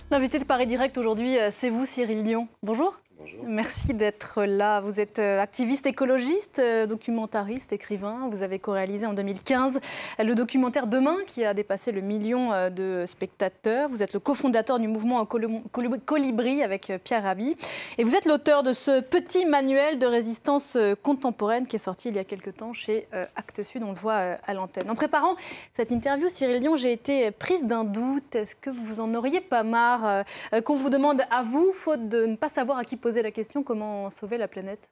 L'invité de Paris Direct aujourd'hui, c'est vous, Cyril Dion. Bonjour. Bonjour. Merci d'être là. Vous êtes activiste écologiste, documentariste, écrivain. Vous avez co-réalisé en 2015 le documentaire Demain qui a dépassé le million de spectateurs. Vous êtes le cofondateur du mouvement Colibri avec Pierre Rabhi. Et vous êtes l'auteur de ce petit manuel de résistance contemporaine qui est sorti il y a quelque temps chez Actes Sud. On le voit à l'antenne. En préparant cette interview, Cyril Dion, j'ai été prise d'un doute. Est-ce que vous en auriez pas marre qu'on vous demande à vous, faute de ne pas savoir à qui poser la question, comment sauver la planète?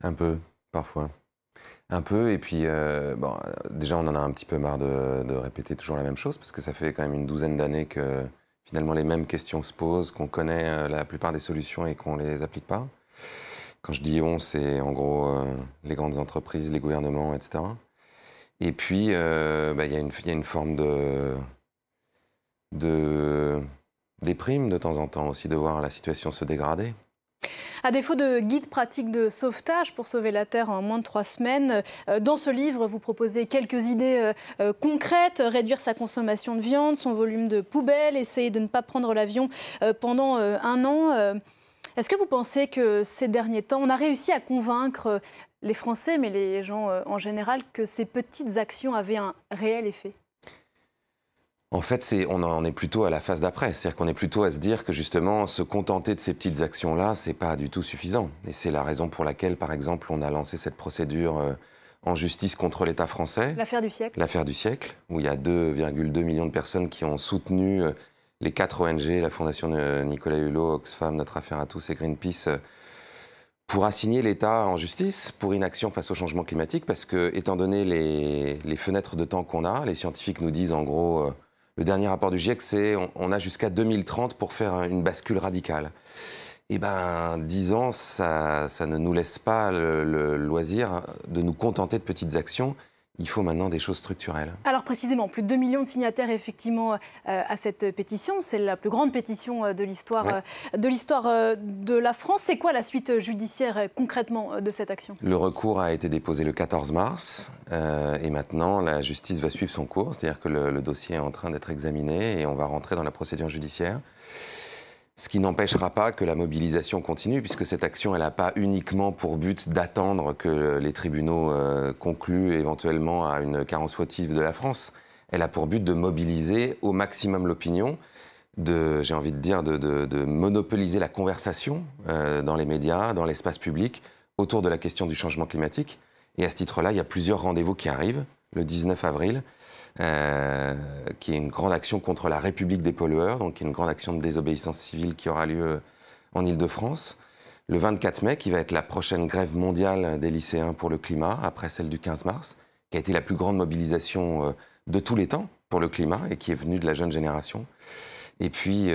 Un peu, parfois. Un peu, et puis bon, déjà on en a un petit peu marre de répéter toujours la même chose, parce que ça fait quand même une douzaine d'années que finalement les mêmes questions se posent, qu'on connaît la plupart des solutions et qu'on ne les applique pas. Quand je dis on, c'est en gros les grandes entreprises, les gouvernements, etc. Et puis il y a une forme de déprime de temps en temps aussi de voir la situation se dégrader. À défaut de guide pratique de sauvetage pour sauver la Terre en moins de 3 semaines, dans ce livre, vous proposez quelques idées concrètes. Réduire sa consommation de viande, son volume de poubelle, essayer de ne pas prendre l'avion pendant un an. Est-ce que vous pensez que ces derniers temps, on a réussi à convaincre les Français, mais les gens en général, que ces petites actions avaient un réel effet ? En fait, on en est plutôt à la phase d'après. C'est-à-dire qu'on est plutôt à se dire que justement, se contenter de ces petites actions-là, c'est pas du tout suffisant. Et c'est la raison pour laquelle, par exemple, on a lancé cette procédure en justice contre l'État français. L'affaire du siècle. L'affaire du siècle, où il y a 2,2 millions de personnes qui ont soutenu les 4 ONG, la Fondation Nicolas Hulot, Oxfam, Notre Affaire à tous et Greenpeace, pour assigner l'État en justice pour inaction face au changement climatique. Parce que, étant donné les fenêtres de temps qu'on a, les scientifiques nous disent en gros... Le dernier rapport du GIEC, c'est on a jusqu'à 2030 pour faire une bascule radicale. Eh bien, 10 ans, ça ne nous laisse pas le loisir de nous contenter de petites actions. Il faut maintenant des choses structurelles. Alors précisément, plus de 2 millions de signataires effectivement à cette pétition. C'est la plus grande pétition de l'histoire de la France. C'est quoi la suite judiciaire concrètement de cette action? Le recours a été déposé le 14 mars et maintenant la justice va suivre son cours. C'est-à-dire que le dossier est en train d'être examiné et on va rentrer dans la procédure judiciaire. Ce qui n'empêchera pas que la mobilisation continue, puisque cette action, elle n'a pas uniquement pour but d'attendre que les tribunaux concluent éventuellement à une carence fautive de la France. Elle a pour but de mobiliser au maximum l'opinion, j'ai envie de dire, de monopoliser la conversation dans les médias, dans l'espace public, autour de la question du changement climatique. Et à ce titre-là, il y a plusieurs rendez-vous qui arrivent, le 19 avril, qui est une grande action contre la République des pollueurs, donc une grande action de désobéissance civile qui aura lieu en Île-de-France. Le 24 mai, qui va être la prochaine grève mondiale des lycéens pour le climat, après celle du 15 mars, qui a été la plus grande mobilisation de tous les temps pour le climat et qui est venue de la jeune génération. Et puis,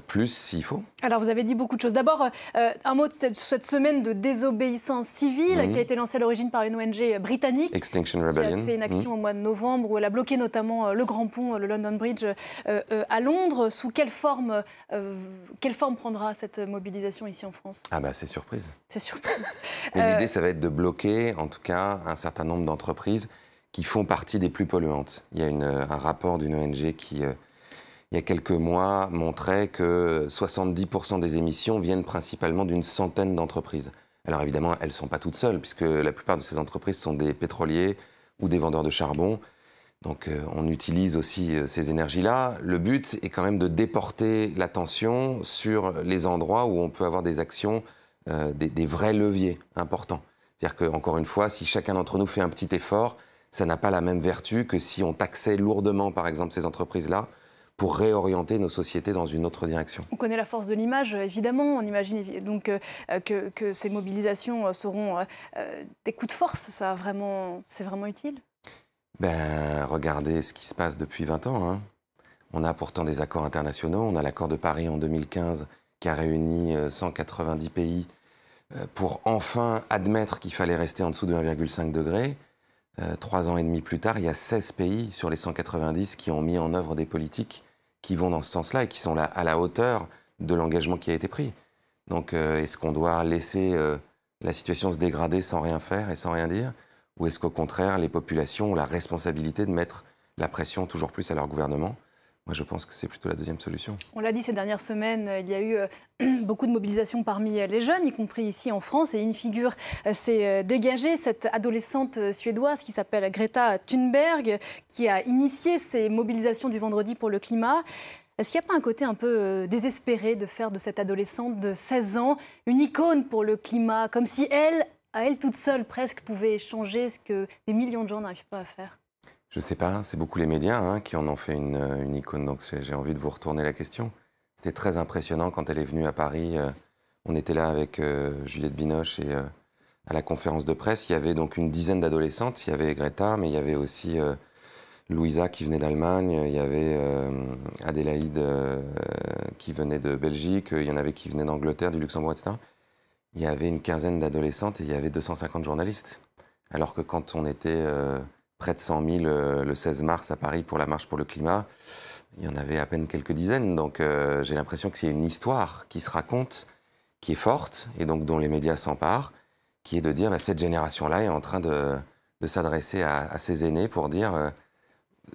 plus s'il faut. Alors, vous avez dit beaucoup de choses. D'abord, un mot de cette semaine de désobéissance civile qui a été lancée à l'origine par une ONG britannique. Extinction Rebellion. Qui a fait une action au mois de novembre où elle a bloqué notamment le Grand Pont, le London Bridge, à Londres. Sous quelle forme prendra cette mobilisation ici en France? Ah bah, c'est surprise. C'est surprise. Mais l'idée, ça va être de bloquer, en tout cas, un certain nombre d'entreprises qui font partie des plus polluantes. Il y a un rapport d'une ONG qui... il y a quelques mois, montrait que 70% des émissions viennent principalement d'une centaine d'entreprises. Alors évidemment, elles ne sont pas toutes seules, puisque la plupart de ces entreprises sont des pétroliers ou des vendeurs de charbon. Donc on utilise aussi ces énergies-là. Le but est quand même de déporter l'attention sur les endroits où on peut avoir des actions, des vrais leviers importants. C'est-à-dire qu'encore une fois, si chacun d'entre nous fait un petit effort, ça n'a pas la même vertu que si on taxait lourdement, par exemple, ces entreprises-là, pour réorienter nos sociétés dans une autre direction. On connaît la force de l'image, évidemment. On imagine donc que ces mobilisations seront des coups de force. C'est vraiment utile? Regardez ce qui se passe depuis 20 ans. Hein. On a pourtant des accords internationaux. On a l'accord de Paris en 2015 qui a réuni 190 pays pour enfin admettre qu'il fallait rester en dessous de 1,5 degré. 3 ans et demi plus tard, il y a 16 pays sur les 190 qui ont mis en œuvre des politiques qui vont dans ce sens-là et qui sont à la hauteur de l'engagement qui a été pris. Donc, est-ce qu'on doit laisser la situation se dégrader sans rien faire et sans rien dire? Ou est-ce qu'au contraire, les populations ont la responsabilité de mettre la pression toujours plus à leur gouvernement Moi, je pense que c'est plutôt la deuxième solution. On l'a dit ces dernières semaines, il y a eu beaucoup de mobilisation parmi les jeunes, y compris ici en France. Et une figure s'est dégagée, cette adolescente suédoise qui s'appelle Greta Thunberg, qui a initié ces mobilisations du vendredi pour le climat. Est-ce qu'il n'y a pas un côté un peu désespéré de faire de cette adolescente de 16 ans une icône pour le climat, comme si elle, à elle toute seule presque, pouvait changer ce que des millions de gens n'arrivent pas à faire? Je ne sais pas, c'est beaucoup les médias qui en ont fait une icône, donc j'ai envie de vous retourner la question. C'était très impressionnant quand elle est venue à Paris. On était là avec Juliette Binoche et à la conférence de presse, il y avait donc une dizaine d'adolescentes. Il y avait Greta, mais il y avait aussi Louisa qui venait d'Allemagne, il y avait Adélaïde qui venait de Belgique, il y en avait qui venaient d'Angleterre, du Luxembourg, etc. Il y avait une quinzaine d'adolescentes et il y avait 250 journalistes. Alors que quand on était près de 100 000 le 16 mars à Paris pour la marche pour le climat, il y en avait à peine quelques dizaines. Donc j'ai l'impression que c'est une histoire qui se raconte, qui est forte et donc dont les médias s'emparent, qui est de dire cette génération-là est en train de s'adresser à ses aînés pour dire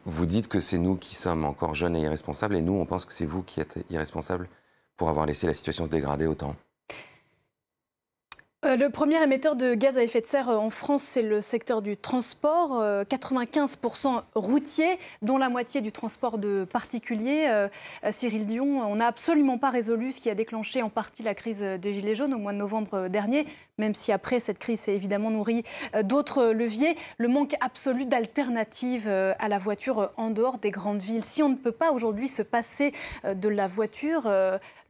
vous dites que c'est nous qui sommes encore jeunes et irresponsables et nous on pense que c'est vous qui êtes irresponsables pour avoir laissé la situation se dégrader autant. Le premier émetteur de gaz à effet de serre en France, c'est le secteur du transport, 95% routier, dont la moitié du transport de particuliers. Cyril Dion, on n'a absolument pas résolu ce qui a déclenché en partie la crise des Gilets jaunes au mois de novembre dernier, même si après cette crise s'est évidemment nourrie d'autres leviers. Le manque absolu d'alternatives à la voiture en dehors des grandes villes. Si on ne peut pas aujourd'hui se passer de la voiture,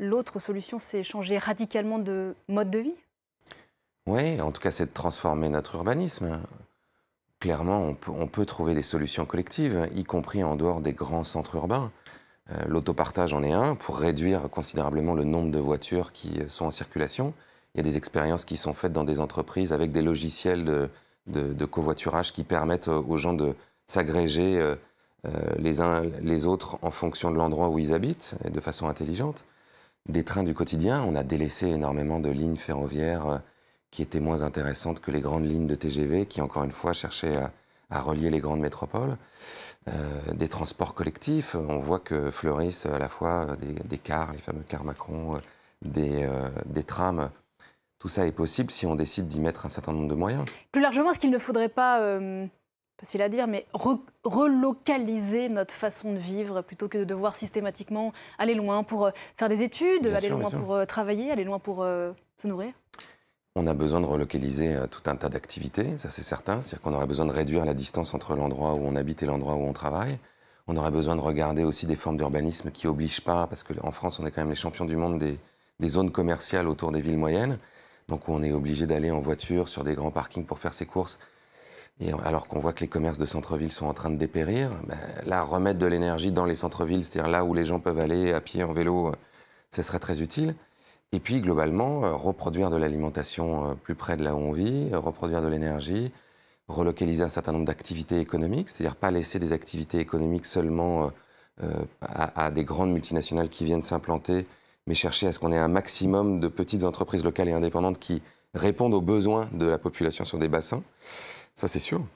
l'autre solution, c'est changer radicalement de mode de vie. Oui, en tout cas, c'est de transformer notre urbanisme. Clairement, on peut trouver des solutions collectives, y compris en dehors des grands centres urbains. L'autopartage en est un, pour réduire considérablement le nombre de voitures qui sont en circulation. Il y a des expériences qui sont faites dans des entreprises avec des logiciels de covoiturage qui permettent aux gens de s'agréger les uns les autres en fonction de l'endroit où ils habitent, et de façon intelligente. Des trains du quotidien, on a délaissé énormément de lignes ferroviaires qui étaient moins intéressantes que les grandes lignes de TGV, qui, encore une fois, cherchaient à relier les grandes métropoles. Des transports collectifs, on voit que fleurissent à la fois des cars, les fameux cars Macron, des trams. Tout ça est possible si on décide d'y mettre un certain nombre de moyens. Plus largement, est-ce qu'il ne faudrait pas, facile à dire, mais relocaliser notre façon de vivre plutôt que de devoir systématiquement aller loin pour faire des études, aller loin pour travailler, aller loin pour se nourrir? On a besoin de relocaliser tout un tas d'activités, ça c'est certain. C'est-à-dire qu'on aurait besoin de réduire la distance entre l'endroit où on habite et l'endroit où on travaille. On aurait besoin de regarder aussi des formes d'urbanisme qui n'obligent pas, parce qu'en France, on est quand même les champions du monde des zones commerciales autour des villes moyennes. Donc on est obligé d'aller en voiture sur des grands parkings pour faire ses courses. Et alors qu'on voit que les commerces de centre-ville sont en train de dépérir, là, remettre de l'énergie dans les centres-villes, c'est-à-dire là où les gens peuvent aller à pied, en vélo, ce serait très utile. Et puis, globalement, reproduire de l'alimentation plus près de là où on vit, reproduire de l'énergie, relocaliser un certain nombre d'activités économiques, c'est-à-dire pas laisser des activités économiques seulement à des grandes multinationales qui viennent s'implanter, mais chercher à ce qu'on ait un maximum de petites entreprises locales et indépendantes qui répondent aux besoins de la population sur des bassins. Ça, c'est sûr.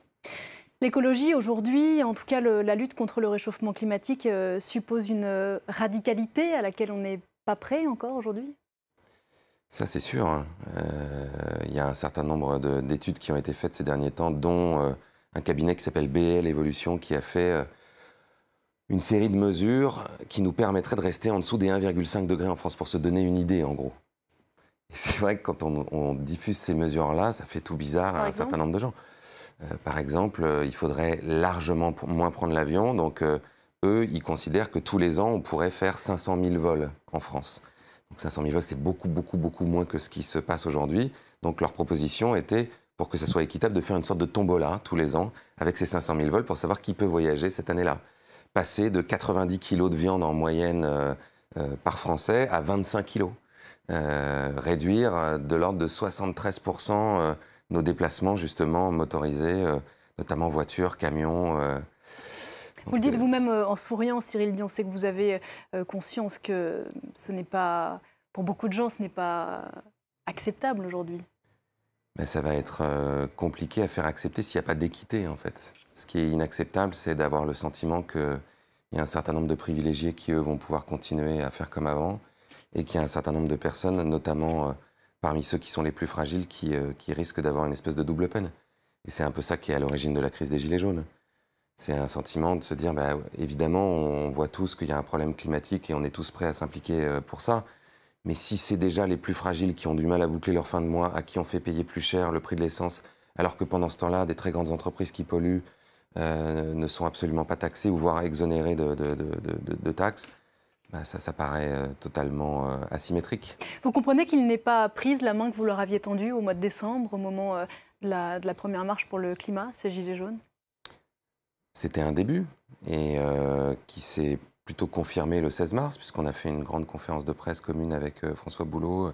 L'écologie, aujourd'hui, en tout cas la lutte contre le réchauffement climatique, suppose une radicalité à laquelle on n'est pas prêt encore aujourd'hui? Ça, c'est sûr. Il y a un certain nombre d'études qui ont été faites ces derniers temps, dont un cabinet qui s'appelle BL Evolution, qui a fait une série de mesures qui nous permettraient de rester en dessous des 1,5 degrés en France, pour se donner une idée, en gros. Et c'est vrai que quand on diffuse ces mesures-là, ça fait tout bizarre à un certain nombre de gens. Par exemple, il faudrait largement moins prendre l'avion. Donc, eux, ils considèrent que tous les ans, on pourrait faire 500 000 vols en France. Donc 500 000 vols, c'est beaucoup, beaucoup, beaucoup moins que ce qui se passe aujourd'hui. Donc leur proposition était, pour que ça soit équitable, de faire une sorte de tombola tous les ans avec ces 500 000 vols pour savoir qui peut voyager cette année-là. Passer de 90 kilos de viande en moyenne par Français à 25 kilos. Réduire de l'ordre de 73% nos déplacements justement motorisés, notamment voitures, camions. Vous le dites vous-même en souriant, Cyril Dion, c'est que vous avez conscience que ce n'est pas, pour beaucoup de gens, ce n'est pas acceptable aujourd'hui. Mais ça va être compliqué à faire accepter s'il n'y a pas d'équité, en fait. Ce qui est inacceptable, c'est d'avoir le sentiment qu'il Il y a un certain nombre de privilégiés qui, eux, vont pouvoir continuer à faire comme avant, et qu'il y a un certain nombre de personnes, notamment parmi ceux qui sont les plus fragiles, qui risquent d'avoir une espèce de double peine. Et c'est un peu ça qui est à l'origine de la crise des Gilets jaunes. C'est un sentiment de se dire, bah, évidemment, on voit tous qu'il y a un problème climatique et on est tous prêts à s'impliquer pour ça. Mais si c'est déjà les plus fragiles qui ont du mal à boucler leur fin de mois, à qui on fait payer plus cher le prix de l'essence, alors que pendant ce temps-là, des très grandes entreprises qui polluent ne sont absolument pas taxées ou voire exonérées de taxes, bah ça paraît totalement asymétrique. Vous comprenez qu'il n'ait pas prise la main que vous leur aviez tendue au mois de décembre, au moment de la première marche pour le climat, ces Gilets jaunes? C'était un début, et qui s'est plutôt confirmé le 16 mars, puisqu'on a fait une grande conférence de presse commune avec François Boulot.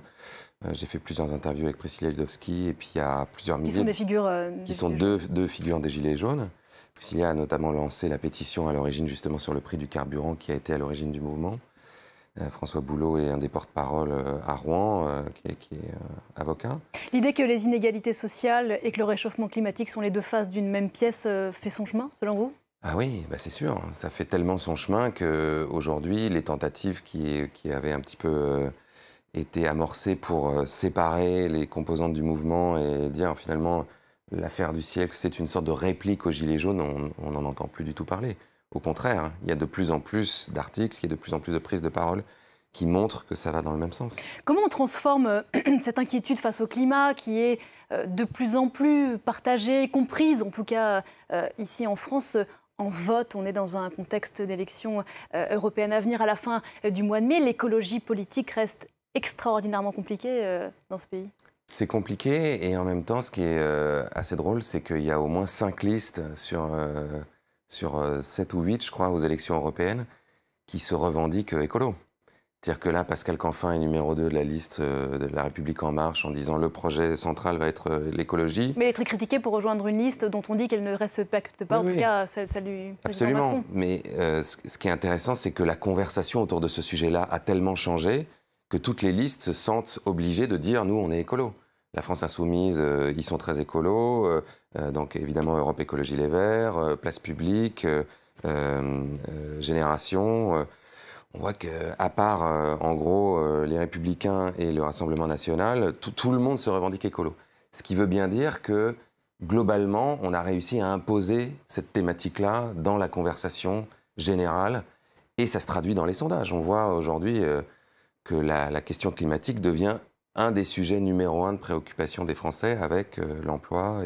J'ai fait plusieurs interviews avec Priscilla Ludowski, et puis il y a plusieurs milliers... Qui sont des figures... qui sont deux figures des Gilets jaunes. Priscilla a notamment lancé la pétition à l'origine, justement, sur le prix du carburant, qui a été à l'origine du mouvement. François Boulot est un des porte-parole à Rouen, qui est avocat. L'idée que les inégalités sociales et que le réchauffement climatique sont les deux faces d'une même pièce fait son chemin, selon vous? Ah oui, bah c'est sûr. Ça fait tellement son chemin qu'aujourd'hui, les tentatives qui avaient un petit peu été amorcées pour séparer les composantes du mouvement et dire finalement l'affaire du siècle, c'est une sorte de réplique aux Gilets jaunes, on n'en entend plus du tout parler. Au contraire, hein, il y a de plus en plus d'articles, il y a de plus en plus de prises de parole qui montrent que ça va dans le même sens. Comment on transforme cette inquiétude face au climat qui est de plus en plus partagée, comprise, en tout cas ici en France, en vote? On est dans un contexte d'élections européennes à venir à la fin du mois de mai. L'écologie politique reste extraordinairement compliquée dans ce pays. C'est compliqué, et en même temps, ce qui est assez drôle, c'est qu'il y a au moins 5 listes sur 7 ou 8, je crois, aux élections européennes, qui se revendiquent écolo. C'est-à-dire que là, Pascal Canfin est numéro 2 de la liste de La République En Marche, en disant le projet central va être l'écologie. Mais il est très critiqué pour rejoindre une liste dont on dit qu'elle ne respecte pas, oui, en tout cas, celle du président Absolument. Macron. Mais ce qui est intéressant, c'est que la conversation autour de ce sujet-là a tellement changé que toutes les listes se sentent obligées de dire « nous, on est écolo ». La France Insoumise, ils sont très écolos, donc évidemment Europe Écologie Les Verts, Place Publique, Génération. On voit qu'à part, en gros, les Républicains et le Rassemblement National, tout le monde se revendique écolo. Ce qui veut bien dire que, globalement, on a réussi à imposer cette thématique-là dans la conversation générale, et ça se traduit dans les sondages. On voit aujourd'hui que la question climatique devient un des sujets numéro 1 de préoccupation des Français, avec l'emploi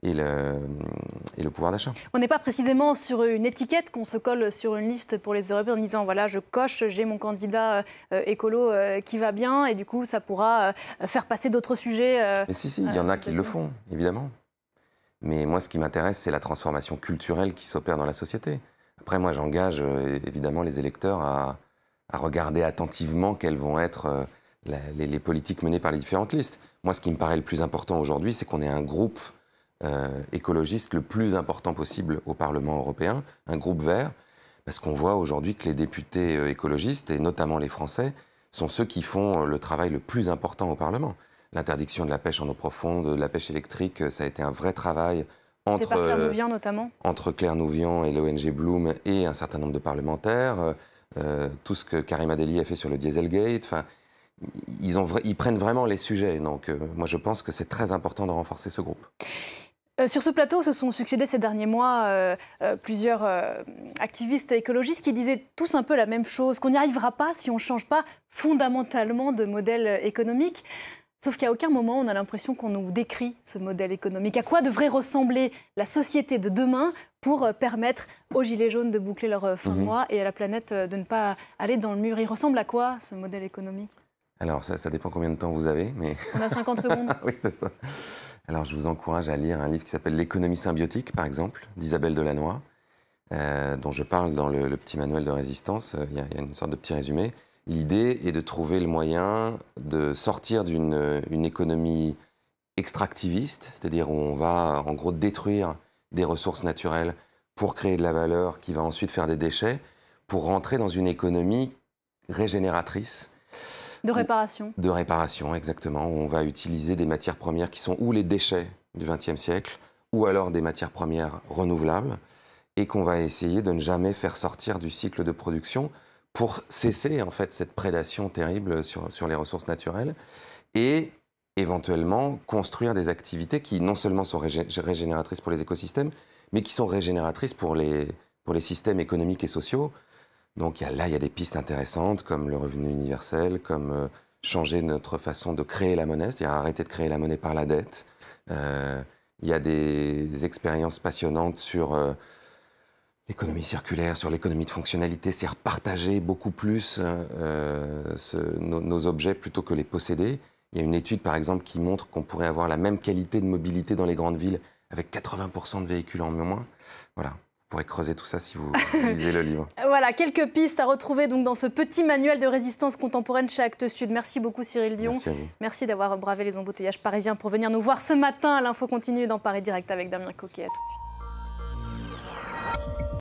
et le pouvoir d'achat. On n'est pas précisément sur une étiquette qu'on se colle sur une liste pour les Européens en disant voilà, je coche, j'ai mon candidat écolo qui va bien, et du coup ça pourra faire passer d'autres sujets. Mais si, il y en a qui le font, évidemment. Mais moi, ce qui m'intéresse, c'est la transformation culturelle qui s'opère dans la société. Après, moi, j'engage évidemment les électeurs à regarder attentivement quelles vont être les politiques menées par les différentes listes. Moi, ce qui me paraît le plus important aujourd'hui, c'est qu'on ait un groupe écologiste le plus important possible au Parlement européen, un groupe vert, parce qu'on voit aujourd'hui que les députés écologistes, et notamment les Français, sont ceux qui font le travail le plus important au Parlement. L'interdiction de la pêche en eau profonde, de la pêche électrique, ça a été un vrai travail entre Claire Nouvian, notamment. Entre Claire Nouvian et l'ONG Bloom et un certain nombre de parlementaires. Tout ce que Karima Delli a fait sur le Dieselgate. Enfin, ils prennent vraiment les sujets. Donc, moi, je pense que c'est très important de renforcer ce groupe. Sur ce plateau se sont succédés ces derniers mois plusieurs activistes écologistes qui disaient tous un peu la même chose, qu'on n'y arrivera pas si on ne change pas fondamentalement de modèle économique. Sauf qu'à aucun moment, on a l'impression qu'on nous décrit ce modèle économique. À quoi devrait ressembler la société de demain pour permettre aux Gilets jaunes de boucler leur fin de mois et à la planète de ne pas aller dans le mur? Il ressemble à quoi, ce modèle économique? Alors, ça dépend combien de temps vous avez. Mais... On a 50 secondes. Oui, c'est ça. Alors, je vous encourage à lire un livre qui s'appelle « L'économie symbiotique », par exemple, d'Isabelle Delannoy, dont je parle dans le petit manuel de résistance. Il y a une sorte de petit résumé. L'idée est de trouver le moyen de sortir d'une économie extractiviste, c'est-à-dire où on va, en gros, détruire des ressources naturelles pour créer de la valeur qui va ensuite faire des déchets, pour rentrer dans une économie régénératrice. De réparation. De réparation, exactement. Où on va utiliser des matières premières qui sont ou les déchets du XXe siècle, ou alors des matières premières renouvelables, et qu'on va essayer de ne jamais faire sortir du cycle de production pour cesser en fait cette prédation terrible sur les ressources naturelles et éventuellement construire des activités qui non seulement sont régénératrices pour les écosystèmes, mais qui sont régénératrices pour les systèmes économiques et sociaux. Donc il y a des pistes intéressantes comme le revenu universel, comme changer notre façon de créer la monnaie, c'est-à-dire arrêter de créer la monnaie par la dette. Il y a des expériences passionnantes sur l'économie circulaire, sur l'économie de fonctionnalité, c'est repartager beaucoup plus nos objets plutôt que les posséder. Il y a une étude, par exemple, qui montre qu'on pourrait avoir la même qualité de mobilité dans les grandes villes avec 80% de véhicules en moins. Voilà. Vous pourrez creuser tout ça si vous lisez le livre. Voilà, quelques pistes à retrouver donc dans ce petit manuel de résistance contemporaine chez Actes Sud. Merci beaucoup Cyril Dion. Merci à vous. Merci d'avoir bravé les embouteillages parisiens pour venir nous voir ce matin. L'info continue dans Paris Direct avec Damien Coquet. À tout de suite.